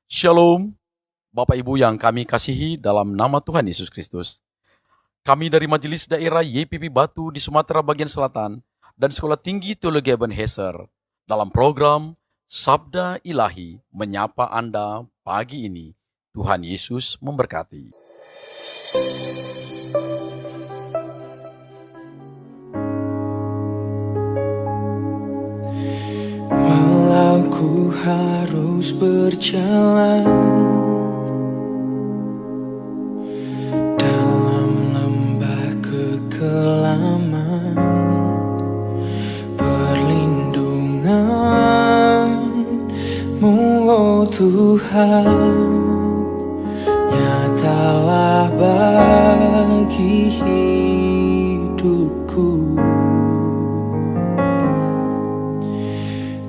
Shalom, Bapak Ibu yang kami kasihi dalam nama Tuhan Yesus Kristus. Kami dari Majelis Daerah YPP Batu di Sumatera bagian Selatan dan Sekolah Tinggi Teologi Ebenezer dalam program Sabda Ilahi menyapa Anda pagi ini. Tuhan Yesus memberkati. Walau ku harus berjalan dalam lembah kekelaman, perlindungan-Mu, oh Tuhan, nyatalah bagi hidupku.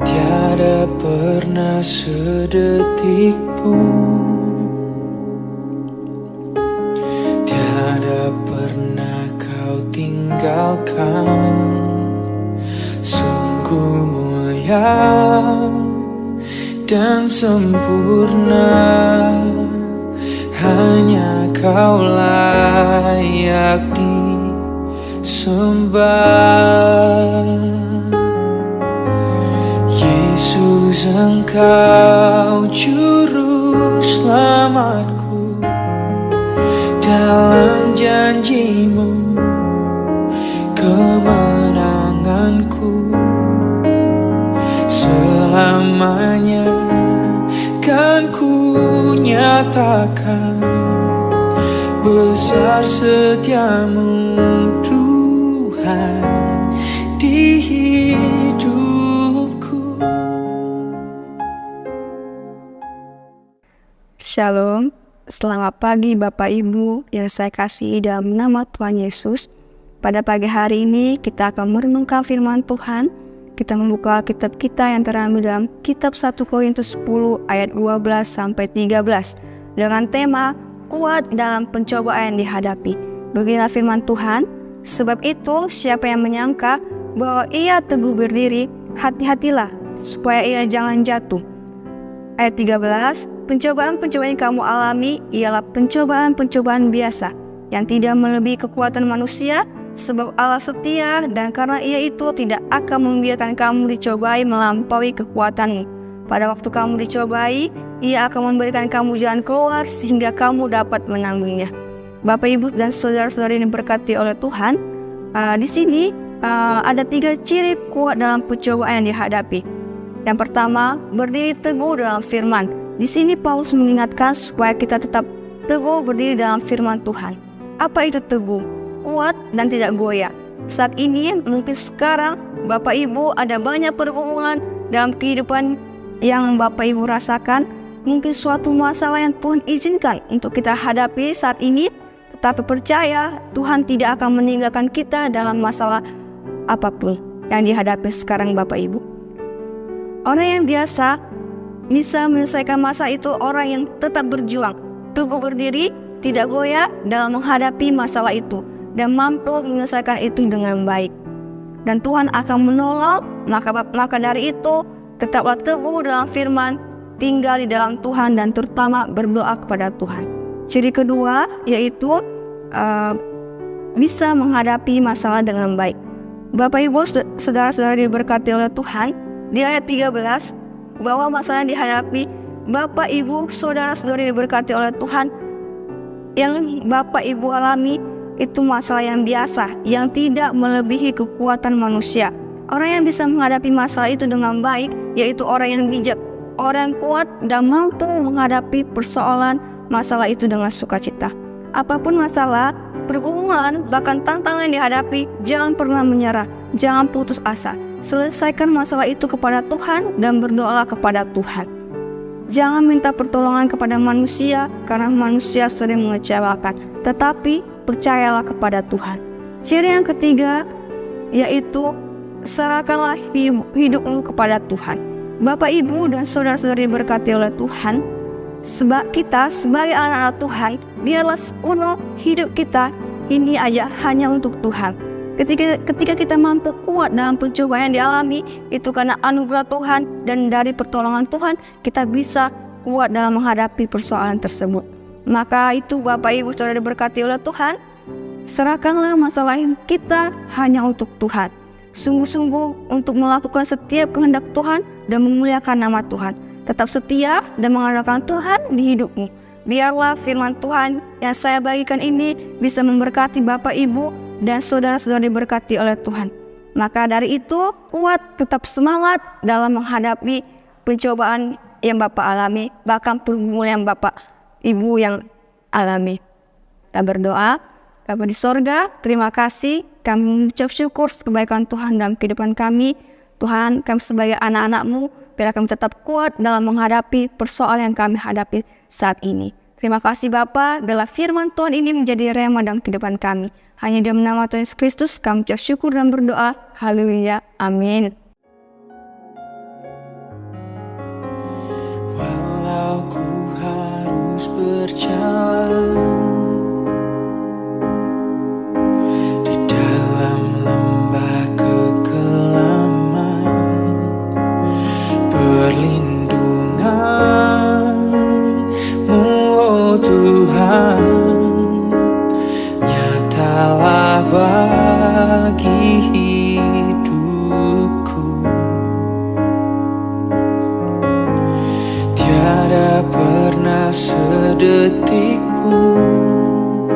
Tiada pernah sedetik pun, tiada pernah Kau tinggalkan. Sungguh mulia dan sempurna, hanya Kau layak disembah. Yesus, Engkau juru selamatku, dalam janji-Mu kemenanganku. Selamanya kan ku nyatakan besar setia-Mu Tuhan di hidupku. Shalom, selamat pagi Bapak Ibu yang saya kasihi dalam nama Tuhan Yesus. Pada pagi hari ini kita akan merenungkan firman Tuhan. Kita membuka kitab kita yang terambil dalam kitab 1 Korintus 10 ayat 12 sampai 13 dengan tema kuat dalam pencobaan yang dihadapi. Beginilah firman Tuhan, sebab itu siapa yang menyangka bahwa ia teguh berdiri, hati-hatilah supaya ia jangan jatuh. Ayat 13, pencobaan-pencobaan yang kamu alami ialah pencobaan-pencobaan biasa yang tidak melebihi kekuatan manusia, sebab Allah setia dan karena Ia itu tidak akan membiarkan kamu dicobai melampaui kekuatanmu. Pada waktu kamu dicobai, Ia akan memberikan kamu jalan keluar sehingga kamu dapat menanggungnya. Bapak, Ibu, dan saudara-saudari yang diberkati oleh Tuhan, di sini ada 3 ciri kuat dalam pencobaan yang dihadapi. Yang pertama, berdiri teguh dalam firman. Di sini Paulus mengingatkan supaya kita tetap teguh berdiri dalam firman Tuhan. Apa itu teguh? Kuat dan tidak goyah. Saat ini, mungkin sekarang Bapak Ibu ada banyak pergumulan dalam kehidupan yang Bapak Ibu rasakan. Mungkin suatu masalah yang Tuhan izinkan untuk kita hadapi saat ini. Tetapi percaya Tuhan tidak akan meninggalkan kita dalam masalah apapun yang dihadapi sekarang Bapak Ibu. Orang yang biasa bisa menyelesaikan masa itu orang yang tetap berjuang, teguh berdiri, tidak goyah dalam menghadapi masalah itu, dan mampu menyelesaikan itu dengan baik. Dan Tuhan akan menolong, maka dari itu tetaplah teguh dalam firman, tinggal di dalam Tuhan, dan terutama berdoa kepada Tuhan. Ciri kedua yaitu bisa menghadapi masalah dengan baik. Bapak Ibu, saudara-saudara diberkati oleh Tuhan, di ayat 13, bahwa masalah yang dihadapi Bapak Ibu, saudara-saudari diberkati oleh Tuhan, yang Bapak Ibu alami itu masalah yang biasa, yang tidak melebihi kekuatan manusia. Orang yang bisa menghadapi masalah itu dengan baik, yaitu orang yang bijak, orang yang kuat dan mampu menghadapi persoalan masalah itu dengan sukacita. Apapun masalah, pergumulan, bahkan tantangan yang dihadapi, jangan pernah menyerah, jangan putus asa. Selesaikan masalah itu kepada Tuhan dan berdoalah kepada Tuhan. Jangan minta pertolongan kepada manusia karena manusia sering mengecewakan, tetapi percayalah kepada Tuhan. Ciri yang ketiga yaitu serahkanlah hidupmu kepada Tuhan. Bapak, Ibu, dan saudara-saudari diberkati oleh Tuhan, sebab kita sebagai anak-anak Tuhan, biarlah sepenuh hidup kita ini aja hanya untuk Tuhan. Ketika kita mampu kuat dalam pencobaan yang dialami, itu karena anugerah Tuhan dan dari pertolongan Tuhan kita bisa kuat dalam menghadapi persoalan tersebut. Maka itu Bapak Ibu Saudara diberkati oleh Tuhan, serahkanlah masalah kita hanya untuk Tuhan. Sungguh-sungguh untuk melakukan setiap kehendak Tuhan dan memuliakan nama Tuhan. Tetap setia dan mengandalkan Tuhan di hidupmu. Biarlah firman Tuhan yang saya bagikan ini bisa memberkati Bapak Ibu dan saudara-saudara diberkati oleh Tuhan. Maka dari itu, kuat, tetap semangat dalam menghadapi pencobaan yang Bapak alami, bahkan pergumulan yang Bapak Ibu yang alami. Kita berdoa. Bapa di sorga, terima kasih. Kami mengucap syukur kebaikan Tuhan dalam kehidupan kami. Tuhan, kami sebagai anak-anak-Mu, biarlah kami tetap kuat dalam menghadapi persoalan yang kami hadapi saat ini. Terima kasih Bapa, biarlah firman Tuhan ini menjadi rema dalam kehidupan kami. Hanya dalam nama Tuhan Yesus Kristus, kami mengucap syukur dan berdoa. Haleluya. Amin. Walau ku harus berjalan di dalam lembah kekelaman, perlindungan-Mu, oh Tuhan, nyatalah bagi hidupku. Tiada pernah sedetik pun,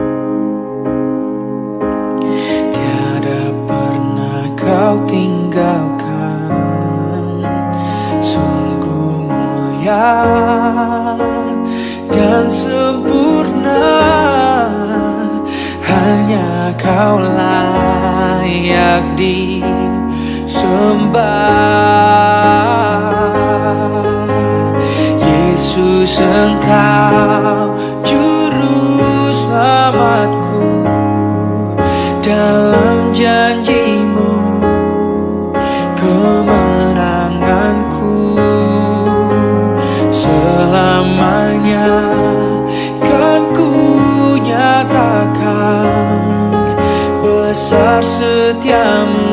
tiada pernah Kau tinggalkan. Sungguh mulia dan sempurna, hanya Kau layak disembah. Yesus, Engkau juru selamatku, dalam janji-Mu kemenanganku. Selamanya kan ku nyatakan besar setia-Mu